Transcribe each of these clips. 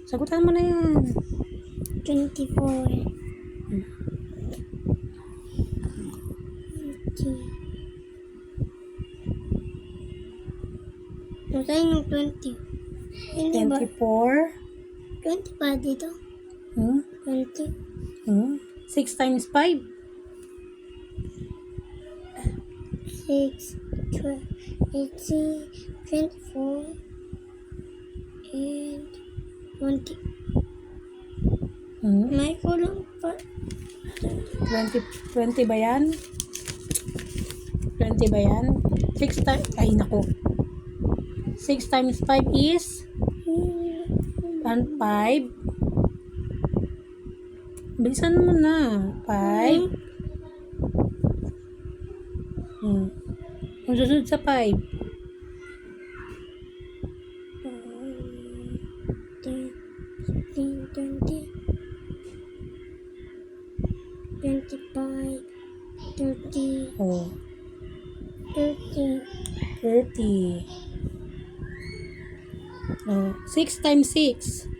Sagutan mo na yan. 24. 20. Nasaan yung 20? Hindi ba? 24. 20 pa dito? 20. 6 times 5. 6, 12, 18, 24, and 20. May kulang pa. 20 ba yan? 20 ba yan? 6 times, ay nako. 6 times 5 is 5. Bilisan mo na. 5. Ang susunod sa 5. 10, 20, 25, 30, Oh, 30. 30. Oh, 6 times 6.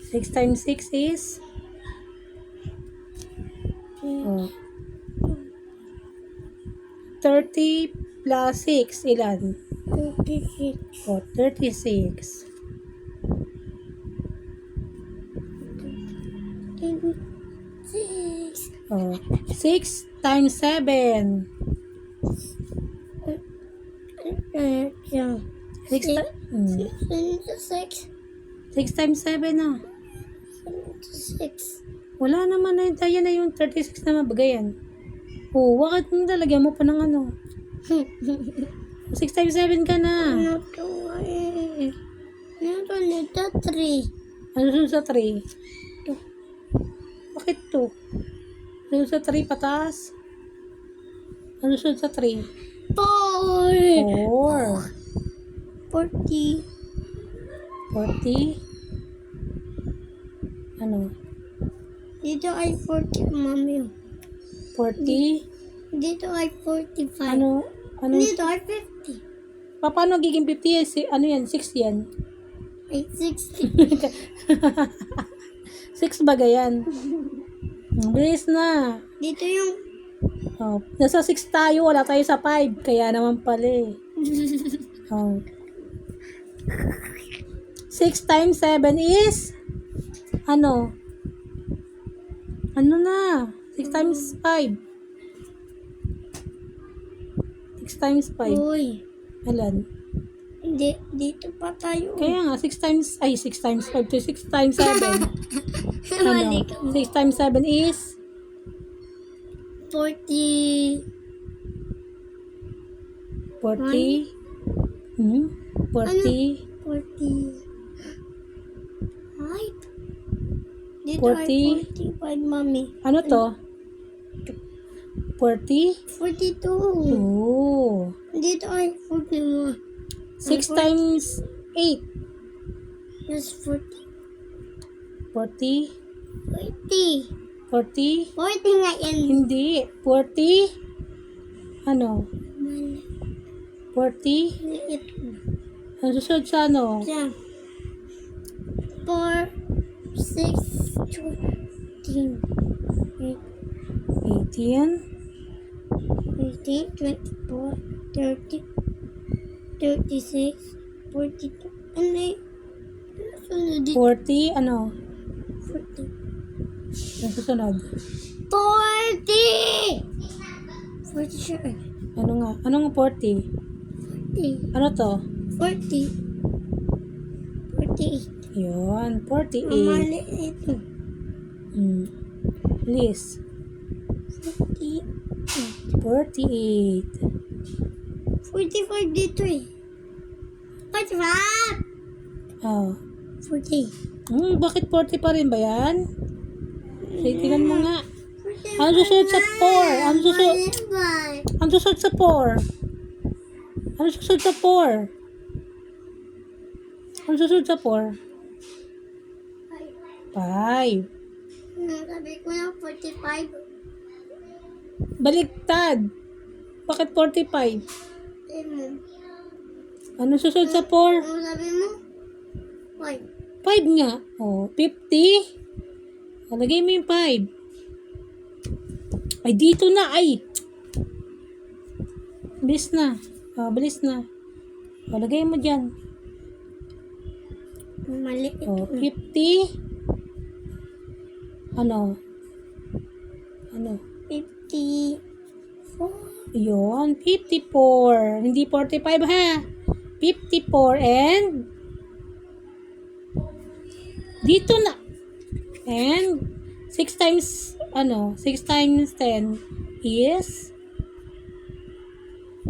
6 times 6 is oh, 30 plus 6. Ilan? 36. Oh, 36. 6. Oh, 6 times 7. 6 times 7 na. 6. Wala naman na yun. Yan na yung 36 na mabagayan. Oh, bakit mo talagyan mo pa ng ano? 6 times 7 ka na. Ano to eh? Ano to nito? 3. Ano sunod sa 3? Bakit to? Ano sa 3 pataas? Ano sunod sa 3? 4. 4. 40. 40. Ano? Dito ay 40, mami. 40. Dito ay 45. Ano? Dito ay 50. Paano giging 50 yan? Ano yan? 6 yan? Ay 60. 6 ba yan? Bilis na. Dito yung Oh, nasa 6 tayo. Wala tayo sa 5. Kaya naman pala eh. Oh. 6 times 7 is ano? Ano na? 6 times 5. 6 times 5. Uy. Alan? Dito pa tayo. Kaya nga, 6 times 5 to 6 times 7. Mali Ano? ka. 6 times 7 is 40. 40. 40. 40. Ay. Dito 40. ay 45, mami. Ano to? 40? 42. Oh. Dito ay 41. 6 times 8. Yes, 40. 40. 40. 40. 40 nga yan. Hindi. 40. Ano? Mali. 40. Ito. Ang susunod sa ano? Diyan. 4, 6, 14, 18. 18, 24, 30, 36, 42. Ano eh? Sunod dito. 40. Ano? 40. Ang susunod. 40! 40 siya eh. Ano nga? Ano nga 40? 40. Ano to? 40. 48. Yun. 48. Mali ito. Please. 40. 48. 45 dito eh. 45! Oh. 40. Bakit 40 pa rin ba yan? Tingnan mo nga. Ano susunod sa 4? Ano susunod sa 4? Ano susunod sa 4? Ano susunod sa 4? 5. Sabi ko na 45. Baliktad. Bakit 45? Emo. Ano susunod sa 4? Ano sabi mo? Why? 5 nga. Oh, 50. O, lagay mo yung 5. Ay, dito na. Ay. Bilis na. O, bilis na. O, lagay mo dyan. Maliit. O, 50. Ano? Ano? 54. Yun, 54. Hindi 45 ha. 54 and dito na. And 6 times 6 times 10 is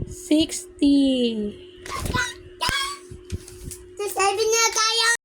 60. Sasabi niya tayo